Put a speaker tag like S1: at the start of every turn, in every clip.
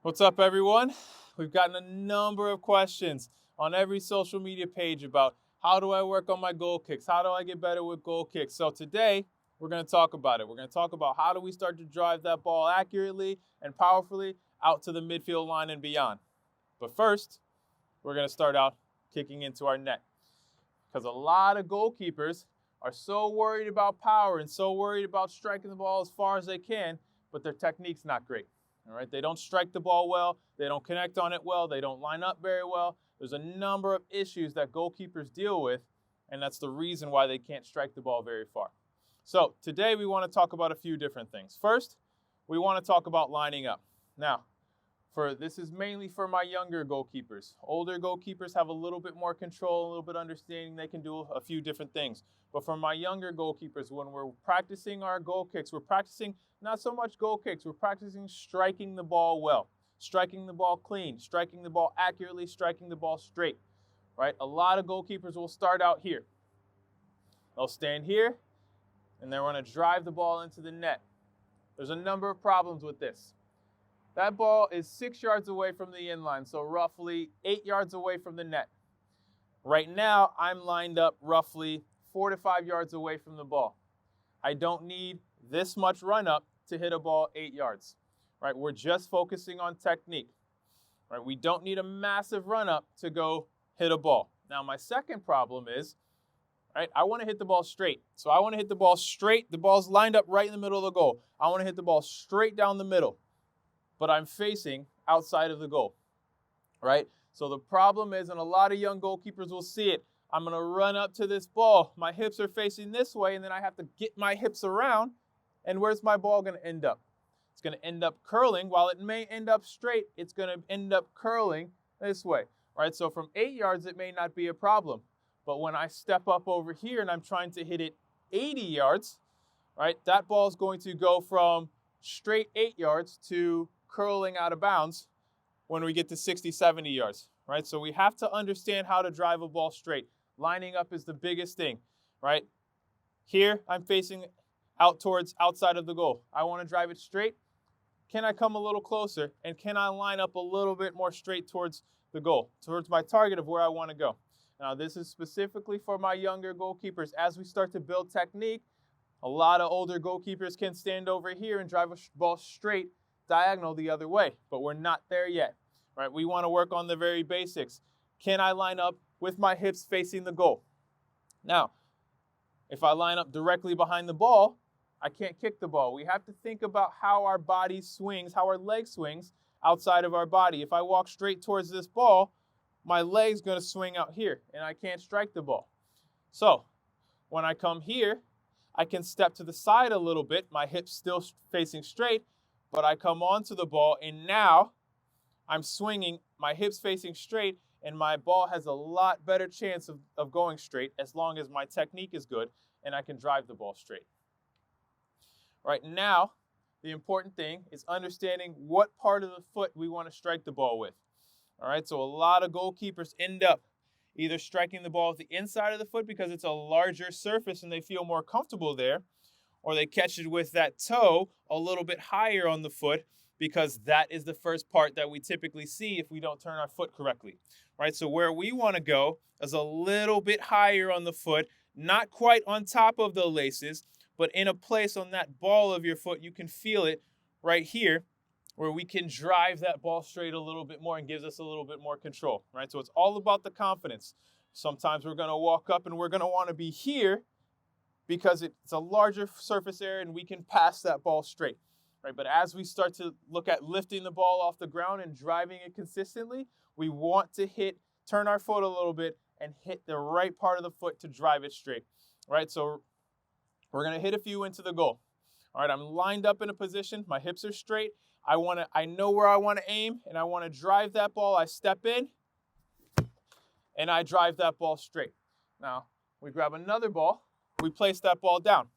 S1: What's up, everyone? We've gotten a number of questions on every social media page about how do I work on my goal kicks? How do I get better with goal kicks? So today, we're going to talk about it. We're going to talk about how do we start to drive that ball accurately and powerfully out to the midfield line and beyond. But first, we're going to start out kicking into our net, because a lot of goalkeepers are so worried about power and so worried about striking the ball as far as they can, but their technique's not great. All right, they don't strike the ball well, they don't connect on it well, they don't line up very well. There's a number of issues that goalkeepers deal with, and that's the reason why they can't strike the ball very far. So today we want to talk about a few different things. First, we want to talk about lining up. Now, this is mainly for my younger goalkeepers. Older goalkeepers have a little bit more control, a little bit understanding. They can do a few different things. But for my younger goalkeepers, when we're practicing our goal kicks, we're practicing not so much goal kicks, we're practicing striking the ball well, striking the ball clean, striking the ball accurately, striking the ball straight, right? A lot of goalkeepers will start out here. They'll stand here, and they want to drive the ball into the net. There's a number of problems with this. That ball is 6 yards away from the inline, so roughly 8 yards away from the net. Right now, I'm lined up roughly 4 to 5 yards away from the ball. I don't need this much run up to hit a ball 8 yards. Right? We're just focusing on technique. Right? We don't need a massive run up to go hit a ball. Now, my second problem is, right, I want to hit the ball straight. So I want to hit the ball straight. The ball's lined up right in the middle of the goal. I want to hit the ball straight down the middle, but I'm facing outside of the goal, right? So the problem is, and a lot of young goalkeepers will see it, I'm going to run up to this ball. My hips are facing this way, and then I have to get my hips around, and where's my ball going to end up? It's going to end up curling. While it may end up straight, it's going to end up curling this way, right? So from 8 yards, it may not be a problem. But when I step up over here and I'm trying to hit it 80 yards, right, that ball is going to go from straight 8 yards to curling out of bounds when we get to 60, 70 yards, right? So we have to understand how to drive a ball straight. Lining up is the biggest thing, right? Here, I'm facing out towards outside of the goal. I want to drive it straight. Can I come a little closer? And can I line up a little bit more straight towards the goal, towards my target of where I want to go? Now, this is specifically for my younger goalkeepers. As we start to build technique, a lot of older goalkeepers can stand over here and drive a ball straight diagonal the other way, but we're not there yet, right? We want to work on the very basics. Can I line up with my hips facing the goal? Now, if I line up directly behind the ball, I can't kick the ball. We have to think about how our body swings, how our leg swings outside of our body. If I walk straight towards this ball, my leg's going to swing out here, and I can't strike the ball. So when I come here, I can step to the side a little bit, my hips still facing straight, but I come onto the ball, and now I'm swinging, my hips facing straight, and my ball has a lot better chance of going straight as long as my technique is good and I can drive the ball straight. Right now, the important thing is understanding what part of the foot we want to strike the ball with. All right, so a lot of goalkeepers end up either striking the ball with the inside of the foot because it's a larger surface and they feel more comfortable there, or they catch it with that toe a little bit higher on the foot because that is the first part that we typically see if we don't turn our foot correctly, right? So where we want to go is a little bit higher on the foot, not quite on top of the laces, but in a place on that ball of your foot, you can feel it right here where we can drive that ball straight a little bit more and gives us a little bit more control, right? So it's all about the confidence. Sometimes we're going to walk up and we're going to want to be here because it's a larger surface area and we can pass that ball straight, right? But as we start to look at lifting the ball off the ground and driving it consistently, we want to turn our foot a little bit and hit the right part of the foot to drive it straight, right? So we're going to hit a few into the goal. All right, I'm lined up in a position. My hips are straight. I know where I want to aim, and I want to drive that ball. I step in, and I drive that ball straight. Now, we grab another ball. We place that ball down.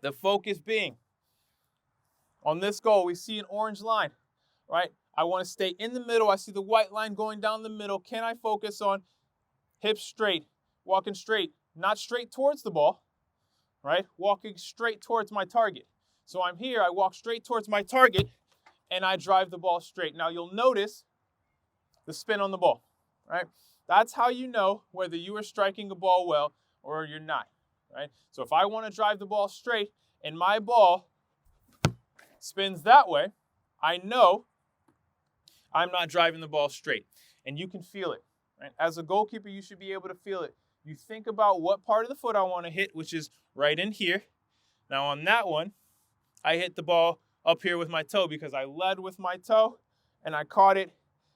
S1: The focus being, on this goal, we see an orange line, right? I want to stay in the middle. I see the white line going down the middle. Can I focus on hips straight, walking straight, not straight towards the ball, right? Walking straight towards my target. So I'm here, I walk straight towards my target, and I drive the ball straight. Now you'll notice the spin on the ball, right? That's how you know whether you are striking a ball well or you're not, right? So if I want to drive the ball straight and my ball spins that way, I know I'm not driving the ball straight. And you can feel it, right? As a goalkeeper, you should be able to feel it. You think about what part of the foot I want to hit, which is right in here. Now on that one, I hit the ball up here with my toe because I led with my toe and I caught it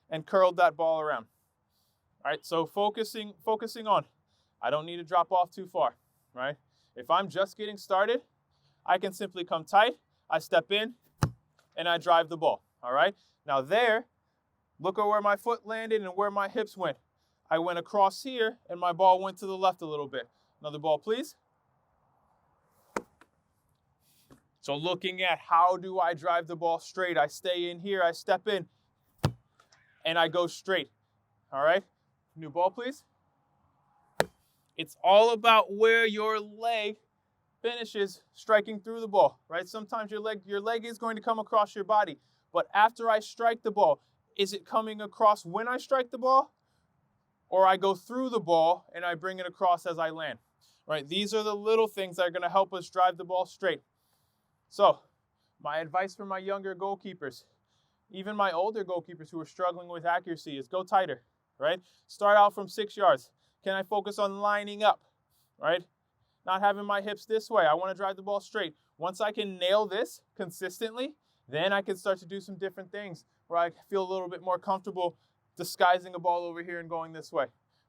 S1: and curled that ball around. All right, so focusing on, I don't need to drop off too far, right? If I'm just getting started, I can simply come tight, I step in, and I drive the ball, all right? Now there, look at where my foot landed and where my hips went. I went across here, and my ball went to the left a little bit. Another ball, please. So looking at how do I drive the ball straight, I stay in here, I step in, and I go straight, all right? New ball, please. It's all about where your leg finishes striking through the ball, right? Sometimes your leg is going to come across your body, but after I strike the ball, is it coming across when I strike the ball, or I go through the ball and I bring it across as I land, right? These are the little things that are going to help us drive the ball straight. So my advice for my younger goalkeepers, even my older goalkeepers who are struggling with accuracy, is go tighter, right? Start out from 6 yards. Can I focus on lining up, right? Not having my hips this way. I want to drive the ball straight. Once I can nail this consistently, then I can start to do some different things where I feel a little bit more comfortable disguising a ball over here and going this way.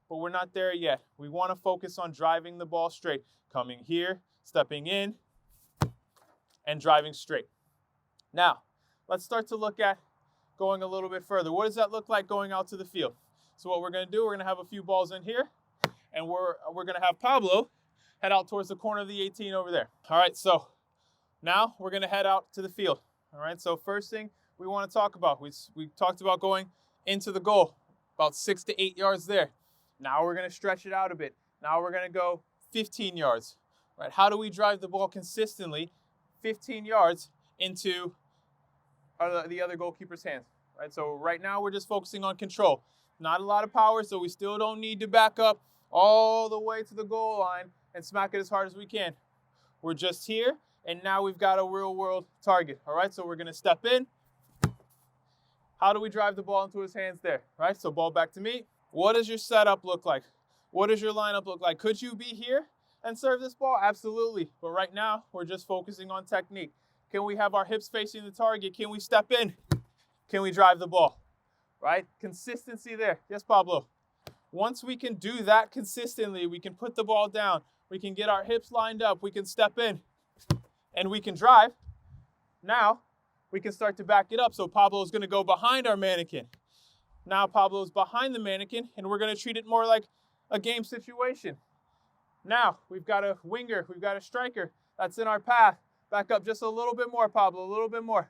S1: But we're not there yet. We want to focus on driving the ball straight. Coming here, stepping in, and driving straight. Now, let's start to look at going a little bit further. What does that look like going out to the field? So what we're going to do, we're going to have a few balls in here, and we're going to have Pablo head out towards the corner of the 18 over there. All right, so now we're going to head out to the field. All right, so first thing we want to talk about, we talked about going into the goal, about 6 to 8 yards there. Now we're going to stretch it out a bit. Now we're going to go 15 yards. Right? How do we drive the ball consistently 15 yards into the other goalkeeper's hands? Right? So right now we're just focusing on control. Not a lot of power, so we still don't need to back up all the way to the goal line and smack it as hard as we can. We're just here, and now we've got a real-world target. All right, so we're going to step in. How do we drive the ball into his hands there? Right, so ball back to me. What does your setup look like? What does your lineup look like? Could you be here and serve this ball? Absolutely. But right now, we're just focusing on technique. Can we have our hips facing the target? Can we step in? Can we drive the ball? Right? Consistency there. Yes, Pablo. Once we can do that consistently, we can put the ball down. We can get our hips lined up. We can step in and we can drive. Now we can start to back it up. So Pablo is going to go behind our mannequin. Now Pablo's behind the mannequin, and we're going to treat it more like a game situation. Now we've got a winger. We've got a striker that's in our path. Back up just a little bit more, Pablo, a little bit more.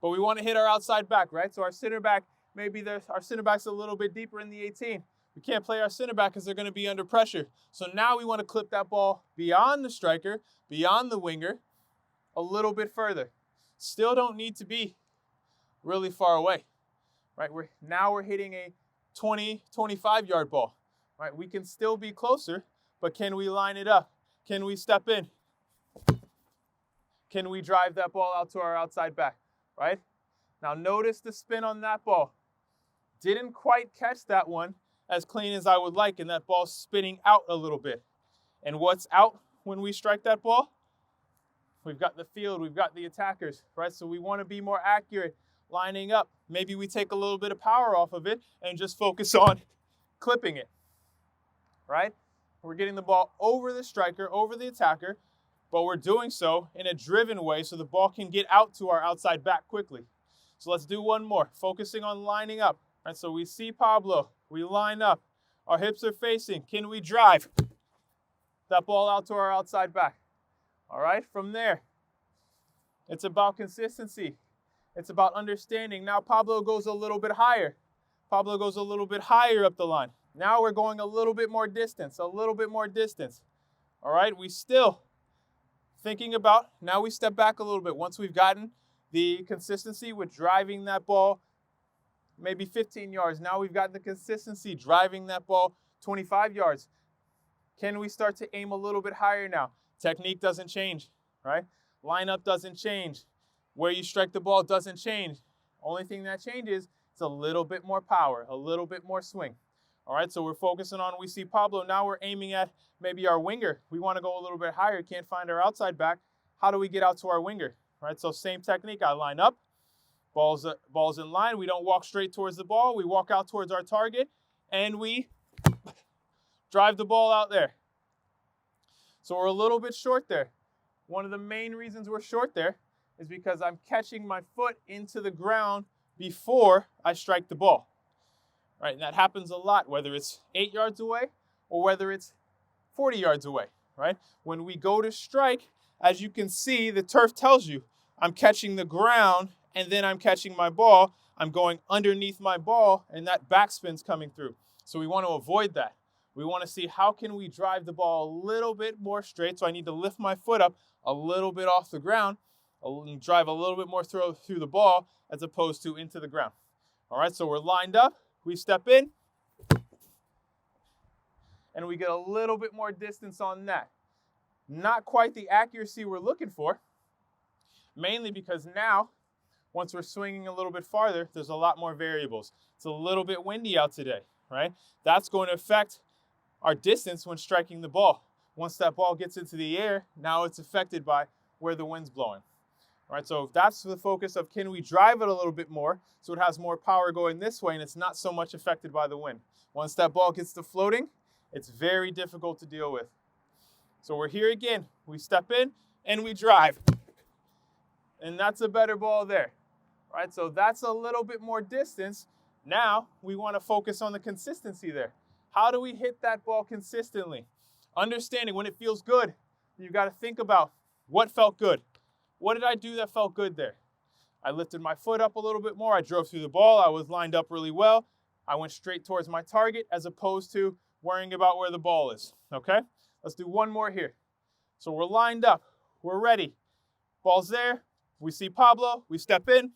S1: But we want to hit our outside back, right? So our center back, maybe our center back's a little bit deeper in the 18. We can't play our center back because they're going to be under pressure. So now we want to clip that ball beyond the striker, beyond the winger, a little bit further. Still don't need to be really far away, right? Now we're hitting a 20, 25-yard ball, right? We can still be closer, but can we line it up? Can we step in? Can we drive that ball out to our outside back, right? Now notice the spin on that ball. Didn't quite catch that one as clean as I would like, and that ball's spinning out a little bit. And what's out when we strike that ball? We've got the field, we've got the attackers, right? So we want to be more accurate lining up. Maybe we take a little bit of power off of it and just focus on clipping it, right? We're getting the ball over the striker, over the attacker, but we're doing so in a driven way so the ball can get out to our outside back quickly. So let's do one more, focusing on lining up. Right, so we see Pablo, we line up, our hips are facing. Can we drive that ball out to our outside back? All right, from there, it's about consistency. It's about understanding. Now Pablo goes a little bit higher. Pablo goes a little bit higher up the line. Now we're going a little bit more distance, All right, we still thinking about, now we step back a little bit. Once we've gotten the consistency with driving that ball maybe 15 yards. Now we've got the consistency driving that ball 25 yards. Can we start to aim a little bit higher now? Technique doesn't change, right? Lineup doesn't change. Where you strike the ball doesn't change. Only thing that changes is a little bit more power, a little bit more swing. All right, so we're focusing on, we see Pablo, now we're aiming at maybe our winger. We want to go a little bit higher, can't find our outside back. How do we get out to our winger? All right, so same technique, I line up, ball's in line, we don't walk straight towards the ball, we walk out towards our target, and we drive the ball out there. So we're a little bit short there. One of the main reasons we're short there is because I'm catching my foot into the ground before I strike the ball. Right, and that happens a lot, whether it's 8 yards away or whether it's 40 yards away, right? When we go to strike, as you can see, the turf tells you I'm catching the ground and then I'm catching my ball. I'm going underneath my ball and that backspin's coming through. So we want to avoid that. We want to see how can we drive the ball a little bit more straight. So I need to lift my foot up a little bit off the ground and drive a little bit more through the ball as opposed to into the ground. All right, so we're lined up. We step in, and we get a little bit more distance on that. Not quite the accuracy we're looking for, mainly because now, once we're swinging a little bit farther, there's a lot more variables. It's a little bit windy out today, right? That's going to affect our distance when striking the ball. Once that ball gets into the air, now it's affected by where the wind's blowing. All right, so that's the focus of can we drive it a little bit more so it has more power going this way and it's not so much affected by the wind. Once that ball gets to floating, it's very difficult to deal with. So we're here again. We step in and we drive. And that's a better ball there. All right, so that's a little bit more distance. Now we want to focus on the consistency there. How do we hit that ball consistently? Understanding when it feels good, you've got to think about what felt good. What did I do that felt good there? I lifted my foot up a little bit more. I drove through the ball. I was lined up really well. I went straight towards my target as opposed to worrying about where the ball is. Okay? Let's do one more here. So we're lined up. We're ready. Ball's there. We see Pablo. We step in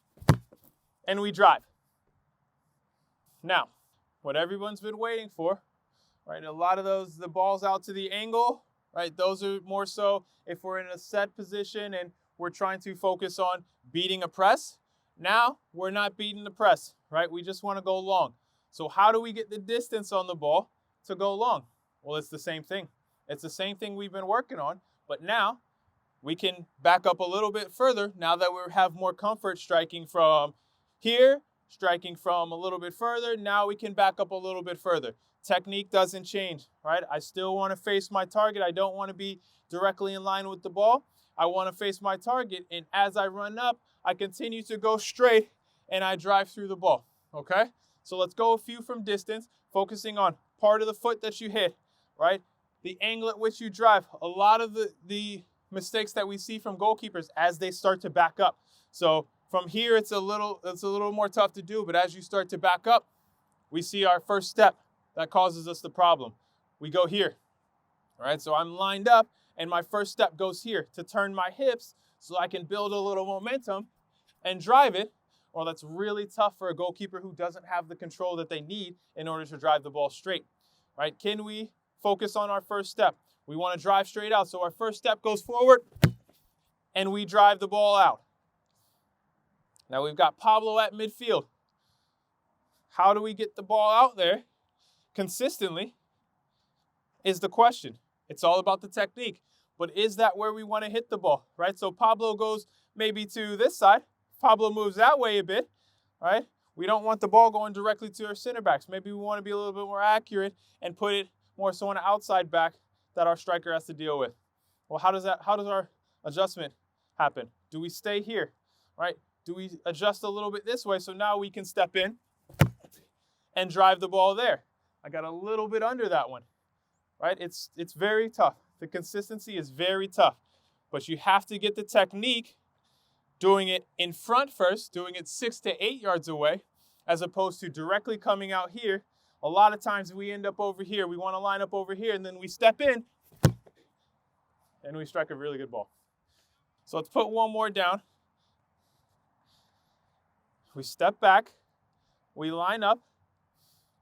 S1: and we drive. Now, what everyone's been waiting for, right? A lot of those, the ball's out to the angle, right? Those are more so if we're in a set position and we're trying to focus on beating a press. Now, we're not beating the press, right? We just want to go long. So how do we get the distance on the ball to go long? Well, it's the same thing. It's the same thing we've been working on, but now we can back up a little bit further now that we have more comfort striking from here, striking from a little bit further. Now we can back up a little bit further. Technique doesn't change, right? I still want to face my target. I don't want to be directly in line with the ball. I want to face my target, and as I run up, I continue to go straight, and I drive through the ball, okay? So let's go a few from distance, focusing on part of the foot that you hit, right? The angle at which you drive. A lot of the mistakes that we see from goalkeepers as they start to back up. So from here, it's a little more tough to do, but as you start to back up, we see our first step that causes us the problem. We go here, all right? So I'm lined up, and my first step goes here to turn my hips so I can build a little momentum and drive it. Well, that's really tough for a goalkeeper who doesn't have the control that they need in order to drive the ball straight, right? Can we focus on our first step? We want to drive straight out. So our first step goes forward, and we drive the ball out. Now we've got Pablo at midfield. How do we get the ball out there consistently is the question. It's all about the technique. But is that where we want to hit the ball, right? So Pablo goes maybe to this side. Pablo moves that way a bit, right? We don't want the ball going directly to our center backs. Maybe we want to be a little bit more accurate and put it more so on an outside back that our striker has to deal with. Well, how does our adjustment happen? Do we stay here, right? Do we adjust a little bit this way so now we can step in and drive the ball there? I got a little bit under that one, right? It's very tough. The consistency is very tough, but you have to get the technique doing it in front first, doing it 6 to 8 yards away, as opposed to directly coming out here. A lot of times we end up over here. We want to line up over here, and then we step in, and we strike a really good ball. So let's put one more down. We step back, we line up,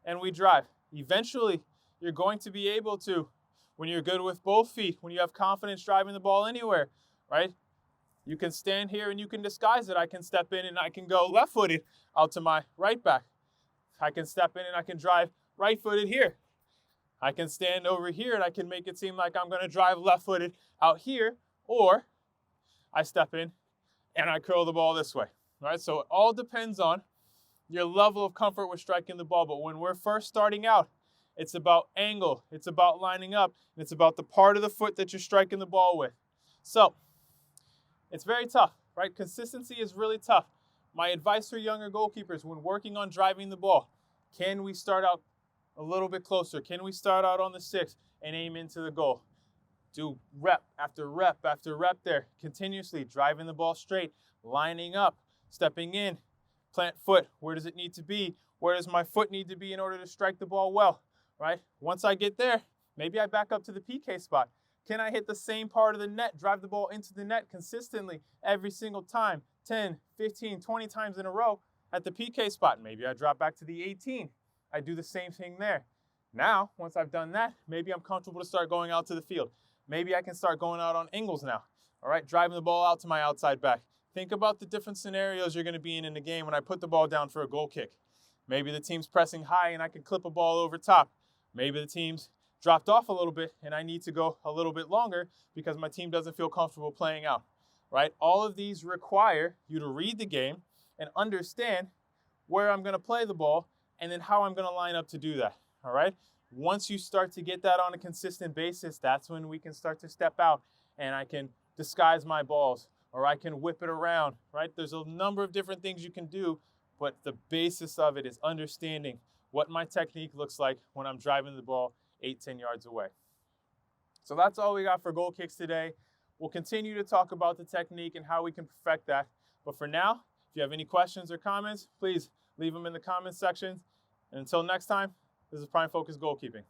S1: and we drive. Eventually, you're going to be able to, when you're good with both feet, when you have confidence driving the ball anywhere, right? You can stand here and you can disguise it. I can step in and I can go left-footed out to my right back. I can step in and I can drive right-footed here. I can stand over here and I can make it seem like I'm going to drive left-footed out here, or I step in and I curl the ball this way, right? So it all depends on your level of comfort with striking the ball. But when we're first starting out, it's about angle, it's about lining up, and it's about the part of the foot that you're striking the ball with. So it's very tough, right? Consistency is really tough. My advice for younger goalkeepers when working on driving the ball, can we start out a little bit closer? Can we start out on the 6 and aim into the goal? Do rep after rep after rep there, continuously driving the ball straight, lining up, stepping in, plant foot. Where does it need to be? Where does my foot need to be in order to strike the ball well, right? Once I get there, maybe I back up to the PK spot. Can I hit the same part of the net, drive the ball into the net consistently every single time, 10, 15, 20 times in a row at the PK spot? Maybe I drop back to the 18. I do the same thing there. Now, once I've done that, maybe I'm comfortable to start going out to the field. Maybe I can start going out on angles now, all right? Driving the ball out to my outside back. Think about the different scenarios you're going to be in the game when I put the ball down for a goal kick. Maybe the team's pressing high and I can clip a ball over top. Maybe the team's dropped off a little bit and I need to go a little bit longer because my team doesn't feel comfortable playing out, right? All of these require you to read the game and understand where I'm going to play the ball and then how I'm going to line up to do that, all right? Once you start to get that on a consistent basis, that's when we can start to step out and I can disguise my balls or I can whip it around, right? There's a number of different things you can do, but the basis of it is understanding what my technique looks like when I'm driving the ball 8-10 yards away. So that's all we got for goal kicks today. We'll continue to talk about the technique and how we can perfect that. But for now, if you have any questions or comments, please leave them in the comments section. And until next time, this is Prime Focus Goalkeeping.